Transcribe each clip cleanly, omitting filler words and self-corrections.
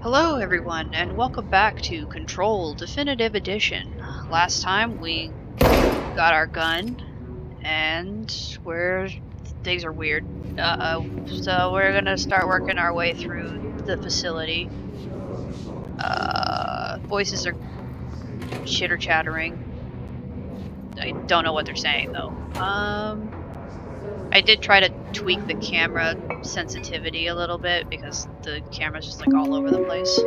Hello everyone, and welcome back to Control Definitive Edition. Last time we got our gun, and things are weird. So we're gonna start working our way through the facility. Voices are chitter-chattering. I don't know what they're saying though. I did try to tweak the camera sensitivity a little bit because the camera's just like all over the place.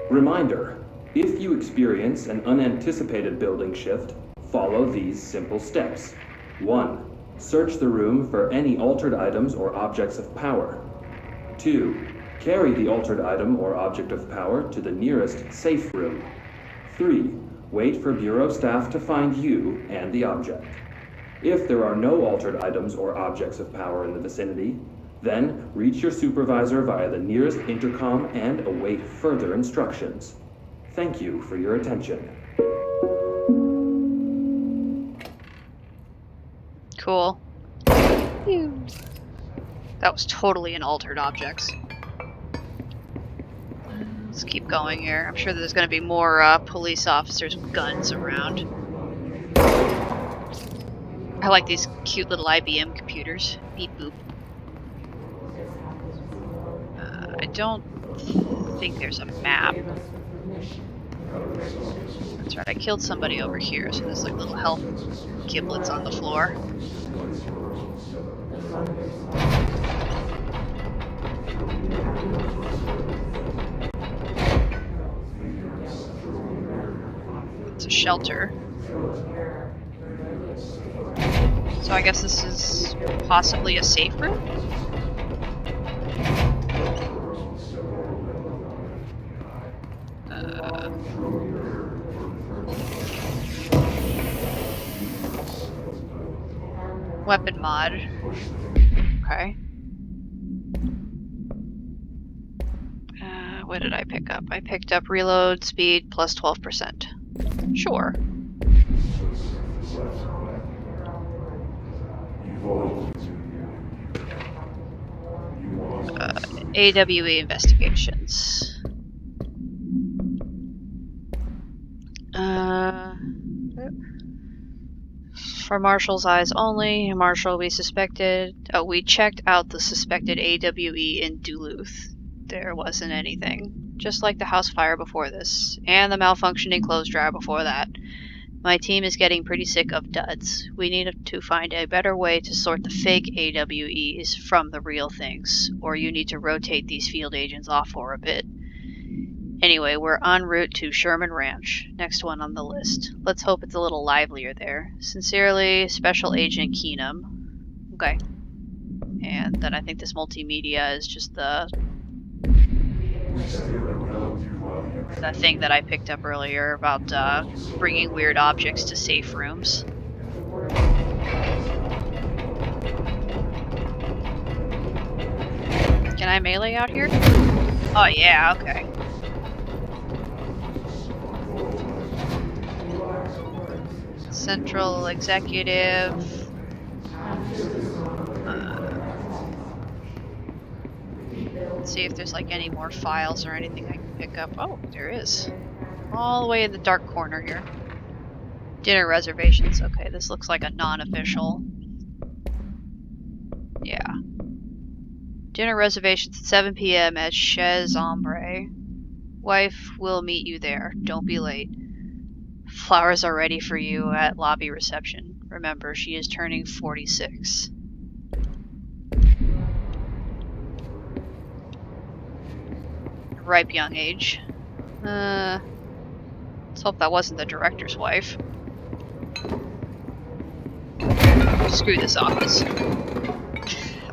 Reminder, if you experience an unanticipated building shift, follow these simple steps. 1. Search the room for any altered items or objects of power. 2. Carry the altered item or object of power to the nearest safe room. 3. Wait for Bureau staff to find you and the object. If there are no altered items or objects of power in the vicinity, then reach your supervisor via the nearest intercom and await further instructions. Thank you for your attention. Cool. That was totally an altered object. Let's keep going here. I'm sure there's going to be more police officers with guns around. I like these cute little IBM computers. Beep boop. I don't think there's a map. That's right, I killed somebody over here, so there's like little health giblets on the floor. It's a shelter. So I guess this is possibly a safe room? Weapon mod. Okay. What did I pick up? I picked up reload speed plus 12%. Sure. AWE investigations. For Marshall's eyes only. Marshall, we checked out the suspected AWE in Duluth. There wasn't anything. Just like the house fire before this, and the malfunctioning clothes dryer before that. My team is getting pretty sick of duds. We need to find a better way to sort the fake AWEs from the real things, or you need to rotate these field agents off for a bit. Anyway, we're en route to Sherman Ranch, next one on the list. Let's hope it's a little livelier there. Sincerely, Special Agent Keenum. Okay. And then I think this multimedia is just the thing that I picked up earlier about bringing weird objects to safe rooms. Can I melee out here? Oh yeah, okay. Central Executive. Let's see if there's like any more files or anything I can pick up. Oh, there is. All the way in the dark corner here. Dinner reservations. Okay, this looks like a non-official. Yeah. Dinner reservations at 7 p.m. at Chez Ombre. Wife will meet you there. Don't be late. Flowers are ready for you at lobby reception. Remember, she is turning 46. Ripe young age. Let's hope that wasn't the director's wife. Screw this office.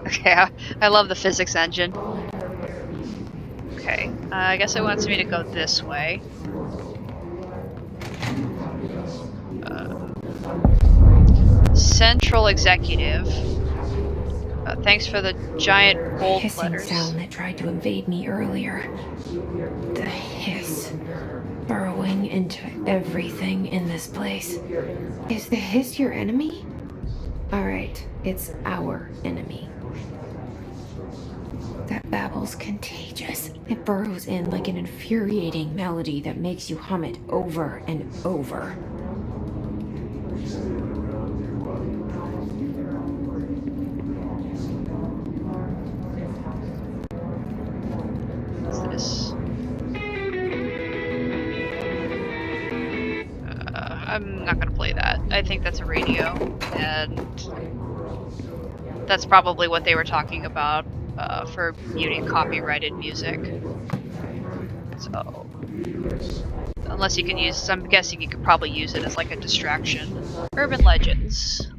Okay, I love the physics engine. Okay, I guess it wants me to go this way. Central Executive. Thanks for the giant gold hissing letters. Sound that tried to invade me earlier. The hiss. Burrowing into everything in this place. Is the hiss your enemy? Alright, it's our enemy. That babble's contagious. It burrows in like an infuriating melody that makes you hum it over and over. What's this? I'm not gonna play that. I think that's a radio, and that's probably what they were talking about for muting copyrighted music. So, unless you can use, I'm guessing you could probably use it as like a distraction. Urban legends.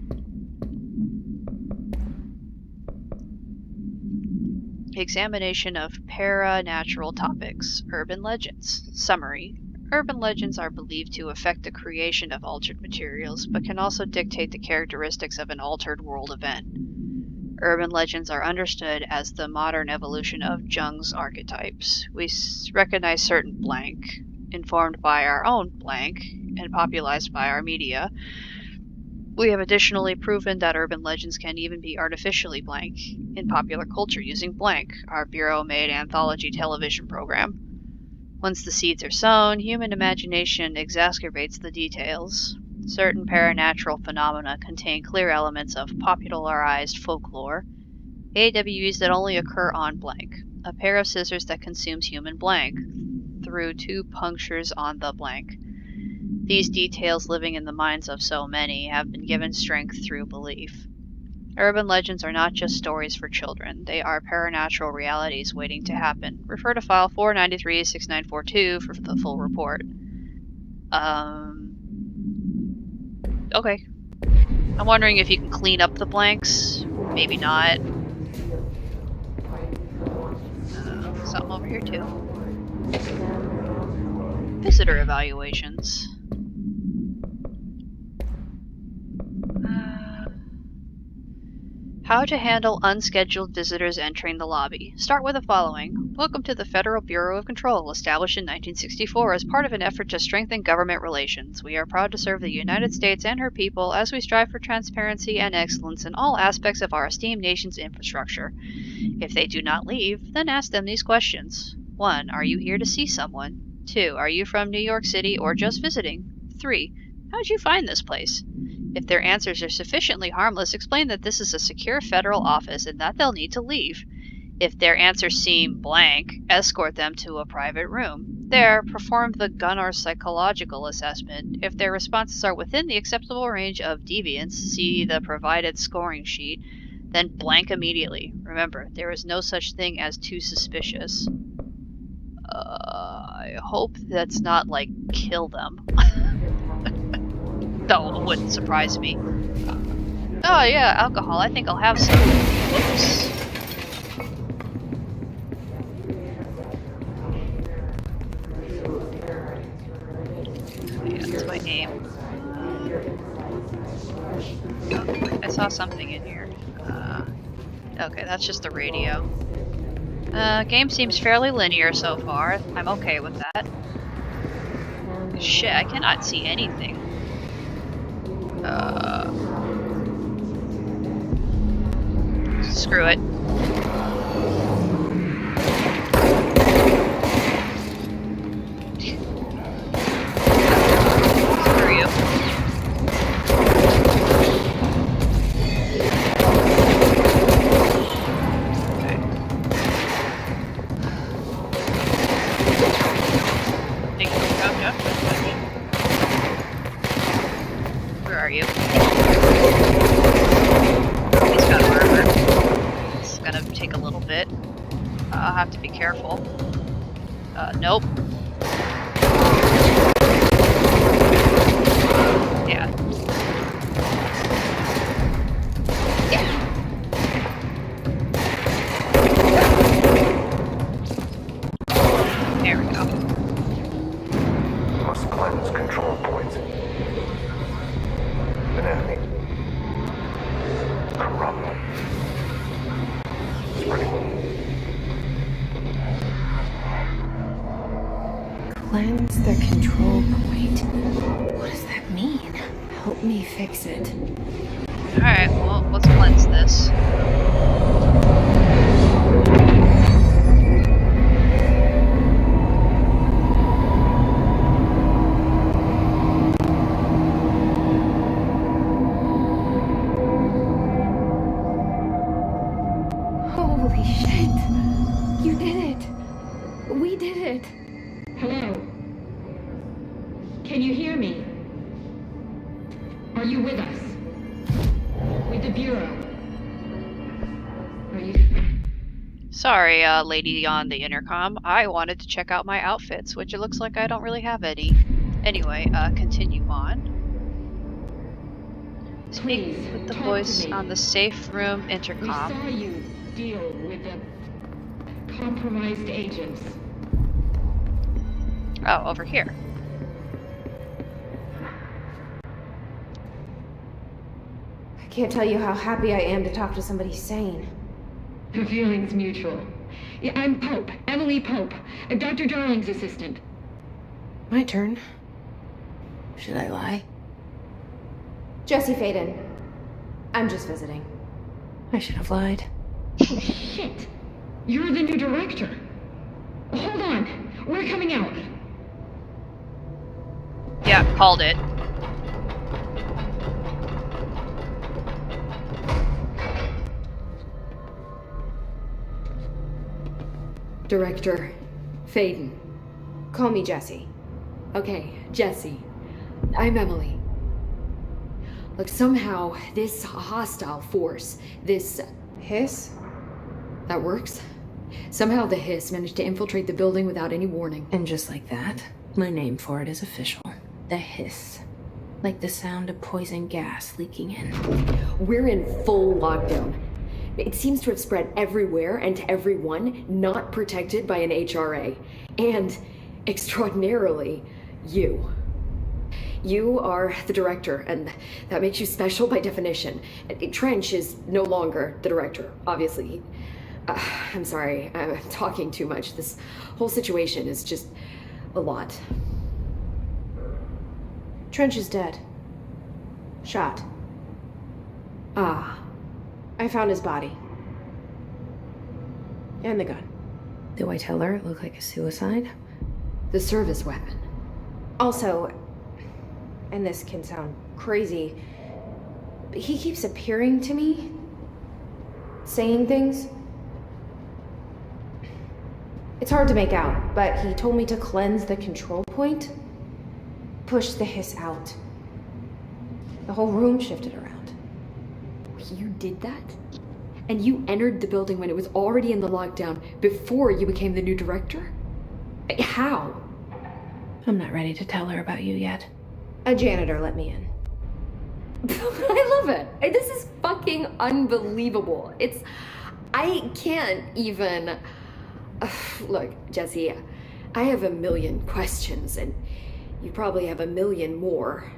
Examination of para-natural topics. Urban legends. Summary. Urban legends are believed to affect the creation of altered materials, but can also dictate the characteristics of an altered world event. Urban legends are understood as the modern evolution of Jung's archetypes. We recognize certain blank, informed by our own blank, and popularized by our media. We have additionally proven that urban legends can even be artificially blank in popular culture using Blank, our Bureau-made anthology television program. Once the seeds are sown, human imagination exacerbates the details. Certain paranatural phenomena contain clear elements of popularized folklore. AWEs that only occur on Blank, a pair of scissors that consumes human Blank, through 2 punctures on the Blank. These details, living in the minds of so many, have been given strength through belief. Urban legends are not just stories for children, they are paranatural realities waiting to happen. Refer to file 493-6942 for the full report. Okay. I'm wondering if you can clean up the blanks. Maybe not. Something over here too. Visitor evaluations. How to handle unscheduled visitors entering the lobby. Start with the following. Welcome to the Federal Bureau of Control, established in 1964 as part of an effort to strengthen government relations. We are proud to serve the United States and her people as we strive for transparency and excellence in all aspects of our esteemed nation's infrastructure. If they do not leave, then ask them these questions. 1. Are you here to see someone? 2. Are you from New York City or just visiting? 3. How'd you find this place? If their answers are sufficiently harmless, explain that this is a secure federal office and that they'll need to leave. If their answers seem blank, escort them to a private room. There, perform the Gunnar psychological assessment. If their responses are within the acceptable range of deviance, see the provided scoring sheet, then blank immediately. Remember, there is no such thing as too suspicious. I hope that's not like kill them. Though it wouldn't surprise me. Oh yeah, alcohol. I think I'll have some. Whoops. Yeah, that's my name. Oh, I saw something in here. Okay, that's just the radio. Game seems fairly linear so far. I'm okay with that. Shit, I cannot see anything. Screw it. Screw you. Okay. Thank you, Gotcha. Where are you? He's got armor. It's gonna take a little bit. I'll have to be careful. Nope. Yeah. There we go. Must cleanse control points. An enemy. Corrupt. Cleanse the control point. What does that mean? Help me fix it. Alright, well, let's cleanse this. Shit! You did it! We did it! Hello? Can you hear me? Are you with us? With the Bureau? Are you... Sorry, lady on the intercom. I wanted to check out my outfits, which it looks like I don't really have any. Anyway, continue on. Speak Please, with the talk voice to me. on the safe room We intercom. saw you deal with the compromised agents. Oh, over here. I can't tell you how happy I am to talk to somebody sane. The feeling's mutual. Yeah, I'm Pope, Emily Pope, Dr. Darling's assistant. My turn. Should I lie? Jesse Faden. I'm just visiting. I should have lied. Oh, shit! You're the new director. Hold on, we're coming out. Yeah, called it. Director Faden. Call me Jesse. Okay, Jesse. I'm Emily. Look, somehow this hostile force, this Hiss? that works. Somehow the hiss managed to infiltrate the building without any warning. And just like that, my name for it is official. The hiss. Like the sound of poison gas leaking in. We're in full lockdown. It seems to have spread everywhere and to everyone not protected by an HRA. And, extraordinarily, you. You are the director, and that makes you special by definition. Trench is no longer the director, obviously. I'm sorry, I'm talking too much. This whole situation is just a lot. Trench is dead. Shot. Ah. I found his body. And the gun. Do I tell her it looked like a suicide? The service weapon. Also, and this can sound crazy, but he keeps appearing to me, saying things. It's hard to make out, but he told me to cleanse the control point, push the hiss out. The whole room shifted around. You did that? And you entered the building when it was already in the lockdown before you became the new director? How? I'm not ready to tell her about you yet. A janitor let me in. I love it. This is fucking unbelievable. I can't even... Look, Jesse, I have a million questions, and you probably have a million more.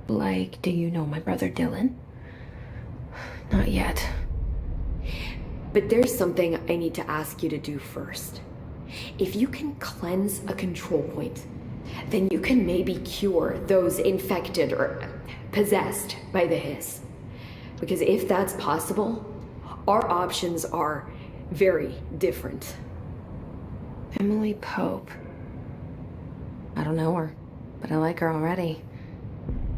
Like, do you know my brother Dylan? Not yet. But there's something I need to ask you to do first. If you can cleanse a control point, then you can maybe cure those infected or possessed by the hiss. Because if that's possible, our options are very different. Emily Pope. I don't know her, but I like her already.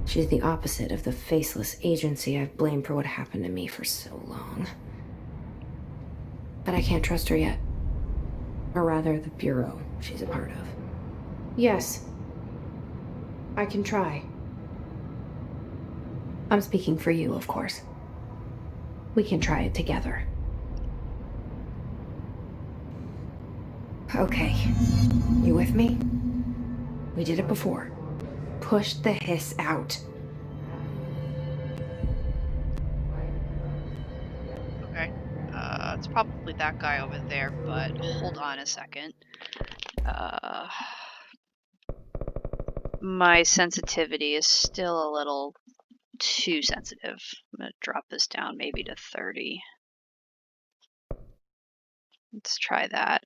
She's the opposite of the faceless agency I've blamed for what happened to me for so long. But I can't trust her yet. Or rather, the Bureau she's a part of. Yes. I can try. I'm speaking for you, of course. We can try it together. Okay. You with me? We did it before. Push the hiss out. Okay. It's probably that guy over there, but hold on a second. My sensitivity is still a little too sensitive. I'm gonna drop this down maybe to 30. Let's try that.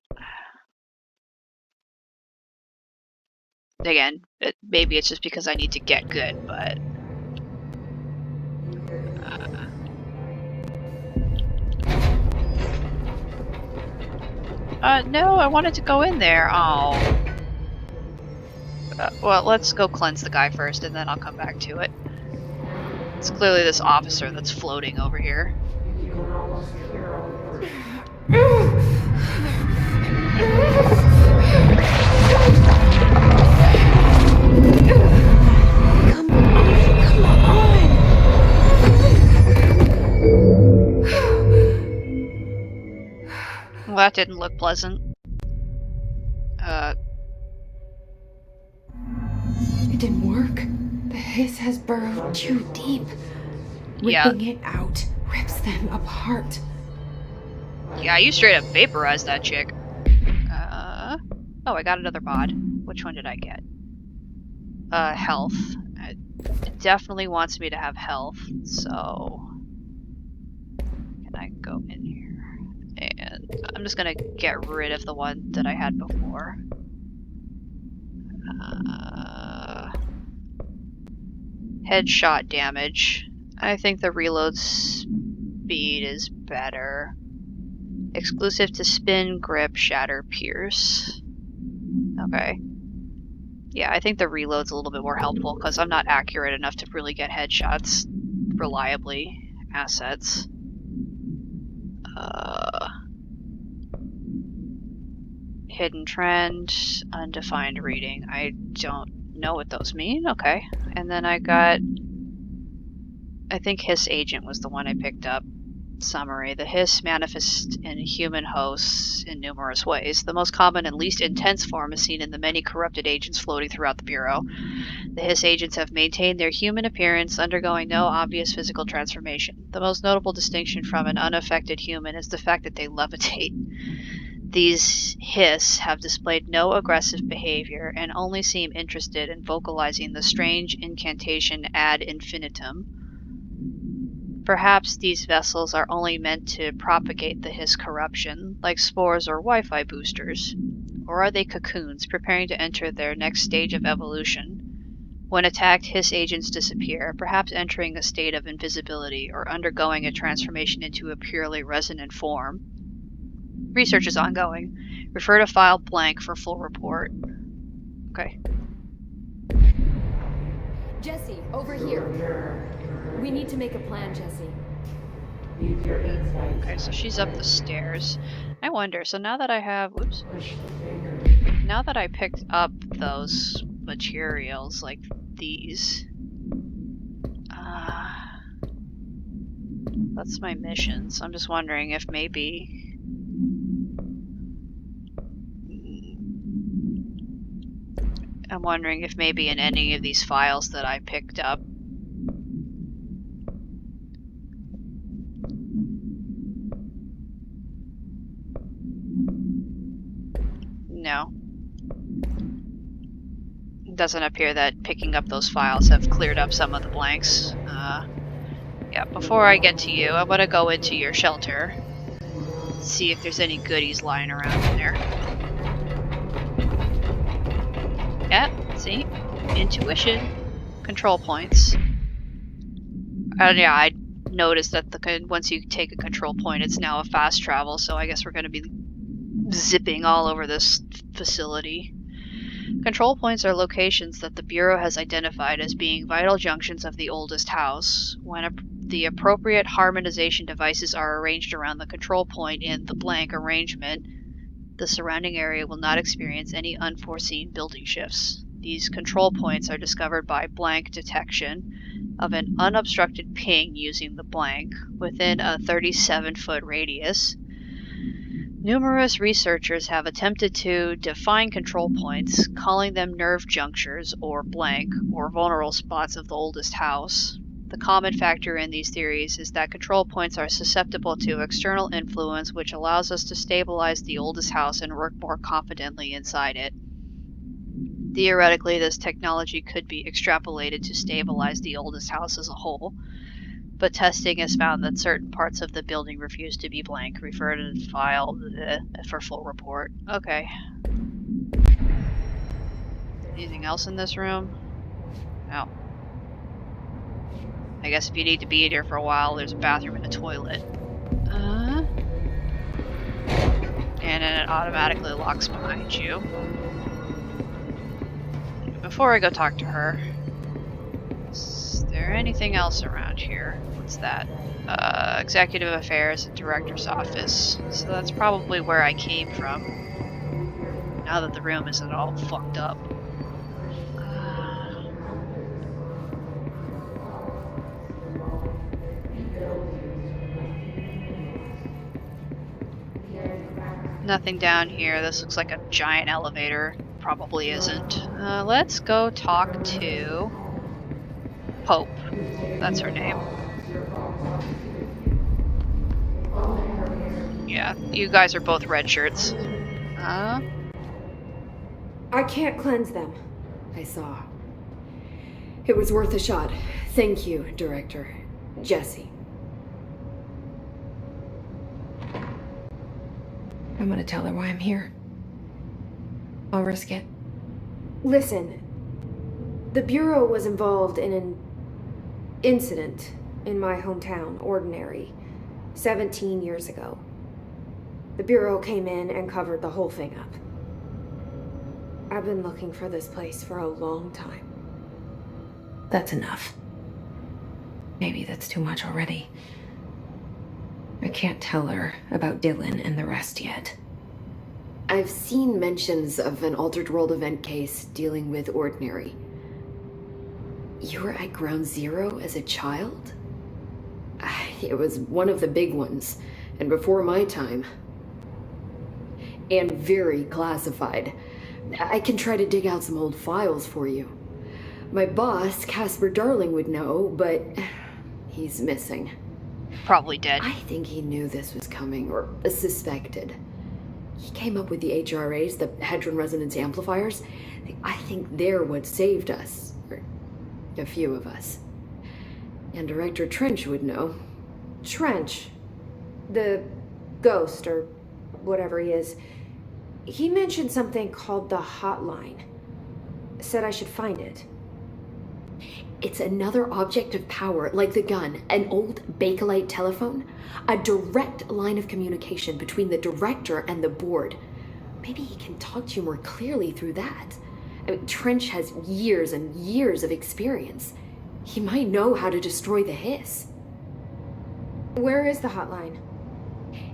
Again, maybe it's just because I need to get good, but... no, I wanted to go in there. Oh. Well, let's go cleanse the guy first, and then I'll come back to it. It's clearly this officer that's floating over here. Well, that didn't look pleasant. It didn't work. The hiss has burrowed too deep. Yeah. Ripping it out rips them apart. Yeah, you straight up vaporized that chick. Oh, I got another bod. Which one did I get? Health. It definitely wants me to have health, so... Can I go in here? And I'm just gonna get rid of the one that I had before. Headshot damage. I think the reload speed is better. Exclusive to spin, grip, shatter, pierce. Okay. Yeah, I think the reload's a little bit more helpful because I'm not accurate enough to really get headshots reliably. Assets. Hidden trend, undefined reading. I don't know what those mean. Okay. And then I got... I think Hiss Agent was the one I picked up. Summary. The hiss manifests in human hosts in numerous ways. The most common and least intense form is seen in the many corrupted agents floating throughout the Bureau. The hiss agents have maintained their human appearance, undergoing no obvious physical transformation. The most notable distinction from an unaffected human is the fact that they levitate. These hiss have displayed no aggressive behavior and only seem interested in vocalizing the strange incantation ad infinitum. Perhaps these vessels are only meant to propagate the hiss corruption, like spores or Wi-Fi boosters. Or are they cocoons, preparing to enter their next stage of evolution? When attacked, hiss agents disappear, perhaps entering a state of invisibility or undergoing a transformation into a purely resonant form. Research is ongoing. Refer to file blank for full report. Okay. Jesse, over here. We need to make a plan, Jesse. Okay, so she's up the stairs. I wonder, so now that I have... Whoops. Now that I picked up those materials, like these... that's my mission, so I'm just wondering if maybe... I'm wondering if maybe in any of these files that I picked up... No. It doesn't appear that picking up those files have cleared up some of the blanks. Yeah, before I get to you, I want to go into your shelter. See if there's any goodies lying around in there. Yeah, see? Intuition. Control points. Yeah, I noticed that once you take a control point, it's now a fast travel, so I guess we're going to be zipping all over this facility. Control points are locations that the Bureau has identified as being vital junctions of the oldest house. When the appropriate harmonization devices are arranged around the control point in the blank arrangement, the surrounding area will not experience any unforeseen building shifts. These control points are discovered by blank detection of an unobstructed ping using the blank within a 37-foot radius. Numerous researchers have attempted to define control points, calling them nerve junctures or blank or vulnerable spots of the oldest house. The common factor in these theories is that control points are susceptible to external influence, which allows us to stabilize the oldest house and work more confidently inside it. Theoretically, this technology could be extrapolated to stabilize the oldest house as a whole, but testing has found that certain parts of the building refuse to be blank. Refer to the file for full report. Okay. Anything else in this room? No. I guess if you need to be in here for a while, there's a bathroom and a toilet. And then it automatically locks behind you. Before I go talk to her, is there anything else around here? What's that? Executive Affairs and Director's Office. So that's probably where I came from. Now that the room isn't all fucked up. Nothing down here. This looks like a giant elevator. Probably isn't. Let's go talk to Pope. That's her name. Yeah, you guys are both red shirts. I can't cleanse them. I saw. It was worth a shot. Thank you, Director. Jesse. I'm gonna tell her why I'm here. I'll risk it. Listen, the Bureau was involved in an incident in my hometown, Ordinary, 17 years ago. The Bureau came in and covered the whole thing up. I've been looking for this place for a long time. That's enough. Maybe that's too much already. I can't tell her about Dylan and the rest yet. I've seen mentions of an Altered World event case dealing with Ordinary. You were at Ground Zero as a child? It was one of the big ones, and before my time. And very classified. I can try to dig out some old files for you. My boss, Casper Darling, would know, but he's missing. Probably dead. I think he knew this was coming, or suspected. He came up with the HRAs, the Hadron Resonance Amplifiers. I think they're what saved us. Or a few of us. And Director Trench would know. Trench, the ghost, or whatever he is, he mentioned something called the Hotline. Said I should find it. It's another object of power, like the gun, an old Bakelite telephone, a direct line of communication between the director and the board. Maybe he can talk to you more clearly through that. I mean, Trench has years and years of experience. He might know how to destroy the hiss. Where is the Hotline?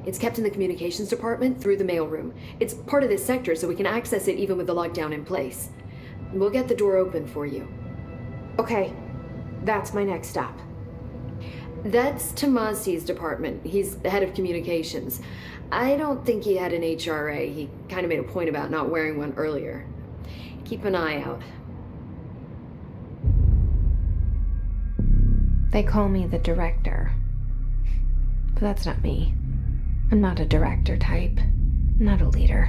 It's kept in the communications department through the mailroom. It's part of this sector, so we can access it even with the lockdown in place. We'll get the door open for you. Okay, that's my next stop. That's Tomasi's department. He's the head of communications. I don't think he had an HRA. He kind of made a point about not wearing one earlier. Keep an eye out. They call me the director. But that's not me. I'm not a director type. I'm not a leader.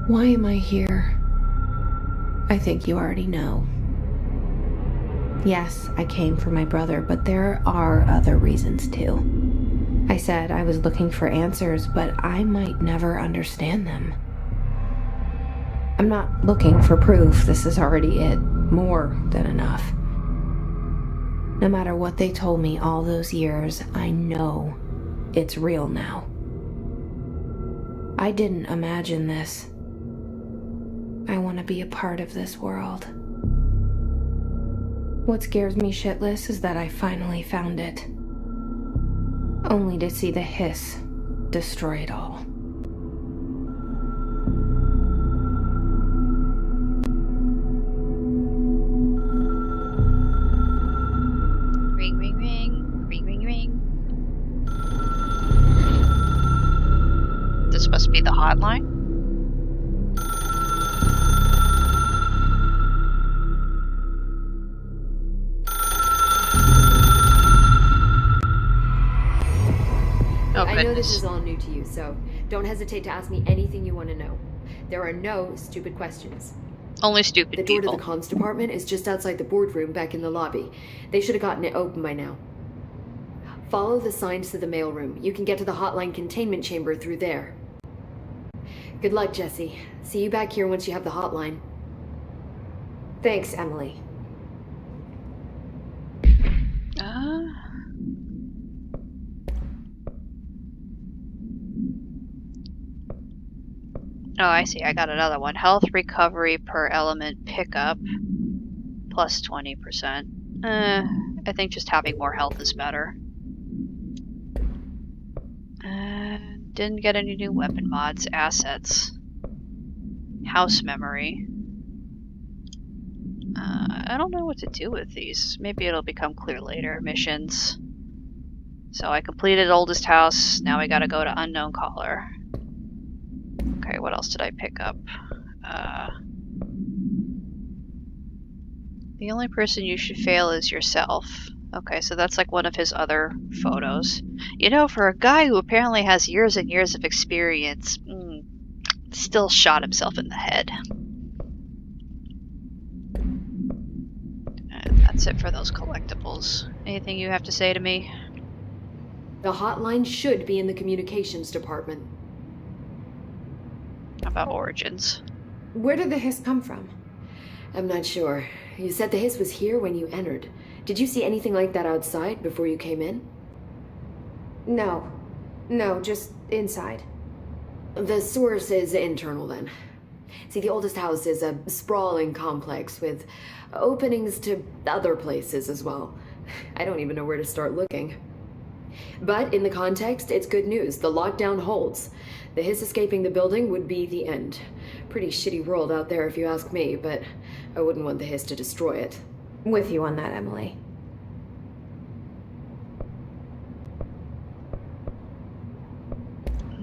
Why am I here? I think you already know. Yes, I came for my brother, but there are other reasons too. I said I was looking for answers, but I might never understand them. I'm not looking for proof. This is already it. More than enough. No matter what they told me all those years, I know it's real now. I didn't imagine this. I want to be a part of this world. What scares me shitless is that I finally found it. Only to see the hiss destroy it all. Ring, ring, ring. Ring, ring, ring. This must be the hotline? Oh, I know this goodness. is all new to you, so don't hesitate to ask me anything you want to know. There are no stupid questions. Only stupid The door people. to the comms department is just outside the boardroom back in the lobby. They should have gotten it open by now. Follow the signs to the mailroom. You can get to the hotline containment chamber through there. Good luck, Jesse. See you back here once you have the hotline. Thanks, Emily. Oh, I see. I got another one. Health recovery per element pickup. Plus 20%. I think just having more health is better. Didn't get any new weapon mods. Assets. House memory. I don't know what to do with these. Maybe it'll become clear later. Missions. So I completed oldest house. Now we gotta go to unknown caller. Okay, what else did I pick up? The only person you should fail is yourself. Okay, so that's like one of his other photos. You know, for a guy who apparently has years and years of experience, still shot himself in the head. And that's it for those collectibles. Anything you have to say to me? The hotline should be in the communications department. How about origins? Where did the hiss come from? I'm not sure. You said the hiss was here when you entered. Did you see anything like that outside before you came in? No. No, just inside. The source is internal then. See, the oldest house is a sprawling complex with openings to other places as well. I don't even know where to start looking. But in the context, it's good news. The lockdown holds. The hiss escaping the building would be the end. Pretty shitty world out there if you ask me, but I wouldn't want the hiss to destroy it. With you on that, Emily.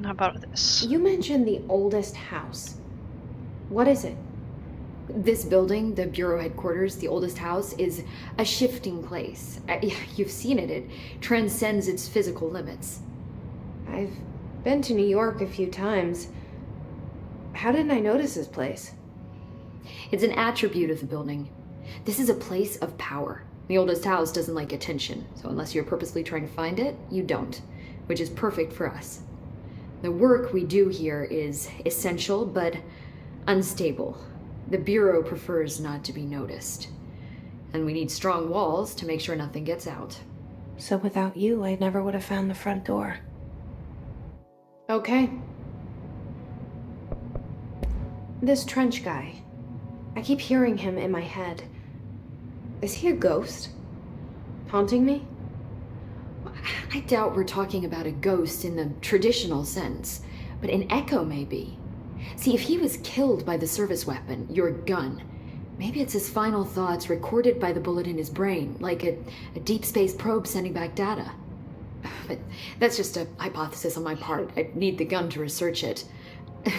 How about this? You mentioned the oldest house. What is it? This building, the Bureau headquarters, the oldest house, is a shifting place. You've seen it. It transcends its physical limits. I've been to New York a few times. How didn't I notice this place? It's an attribute of the building. This is a place of power. The oldest house doesn't like attention, so unless you're purposely trying to find it, you don't, which is perfect for us. The work we do here is essential, but unstable. The Bureau prefers not to be noticed. And we need strong walls to make sure nothing gets out. So without you, I never would have found the front door. Okay. This Trench guy. I keep hearing him in my head. Is he a ghost? Haunting me? I doubt we're talking about a ghost in the traditional sense, but an echo maybe. See, if he was killed by the service weapon, your gun, maybe it's his final thoughts recorded by the bullet in his brain, like a deep space probe sending back data. But that's just a hypothesis on my part. I'd need the gun to research it.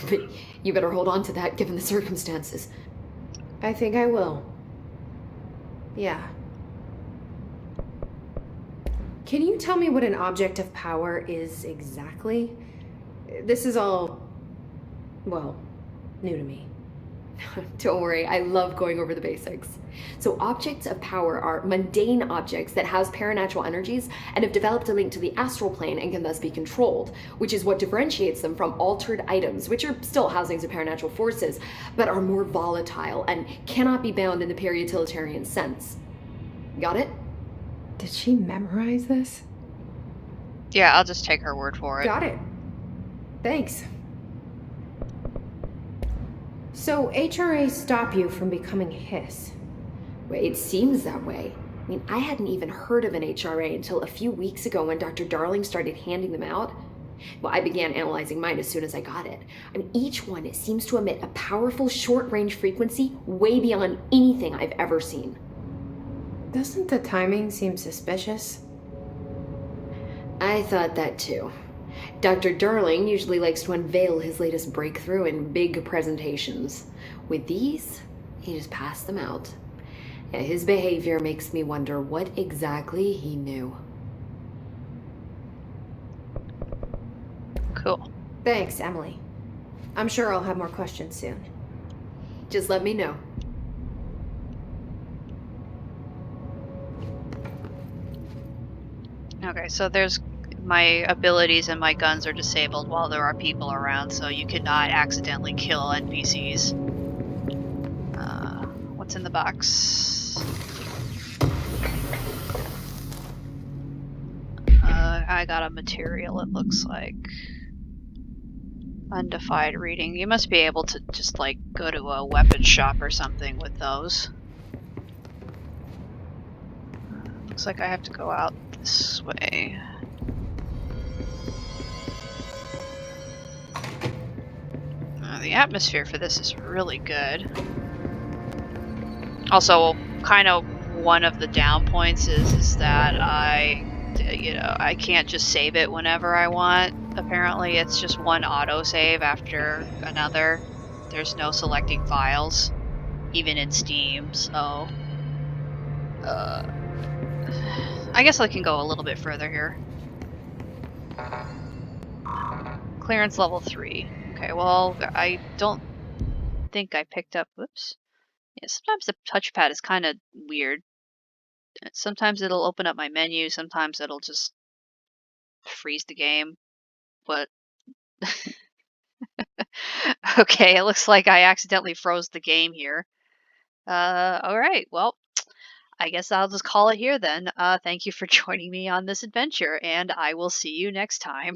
But you better hold on to that given the circumstances. I think I will. Yeah. Can you tell me what an object of power is exactly? This is all, well, new to me. Don't worry, I love going over the basics. So objects of power are mundane objects that house paranatural energies and have developed a link to the astral plane and can thus be controlled, which is what differentiates them from altered items, which are still housings of paranatural forces, but are more volatile and cannot be bound in the pure utilitarian sense. Got it? Did she memorize this? Yeah, I'll just take her word for it. Got it. Thanks. So HRA stop you from becoming Hiss? Well, it seems that way. I mean, I hadn't even heard of an HRA until a few weeks ago when Dr. Darling started handing them out. Well, I began analyzing mine as soon as I got it. I mean, each one seems to emit a powerful short-range frequency way beyond anything I've ever seen. Doesn't the timing seem suspicious? I thought that too. Dr. Darling usually likes to unveil his latest breakthrough in big presentations. With these, he just passed them out. Yeah, his behavior makes me wonder what exactly he knew. Cool. Thanks, Emily. I'm sure I'll have more questions soon. Just let me know. Okay, so there's my abilities and my guns are disabled while there are people around, so you cannot accidentally kill NPCs. What's in the box? I got a material, it looks like. Undefined reading. You must be able to just, like, go to a weapon shop or something with those. Looks like I have to go out this way. The atmosphere for this is really good. Also, kind of one of the down points is that I you know, I can't just save it whenever I want. Apparently, it's just one autosave after another. There's no selecting files, even in Steam, so... I guess I can go a little bit further here. Clearance level 3. Okay, well, I don't think I picked up... Whoops. Yeah, sometimes the touchpad is kind of weird. Sometimes it'll open up my menu, sometimes it'll just freeze the game. But... okay, it looks like I accidentally froze the game here. Alright, well, I guess I'll just call it here then. Thank you for joining me on this adventure, and I will see you next time.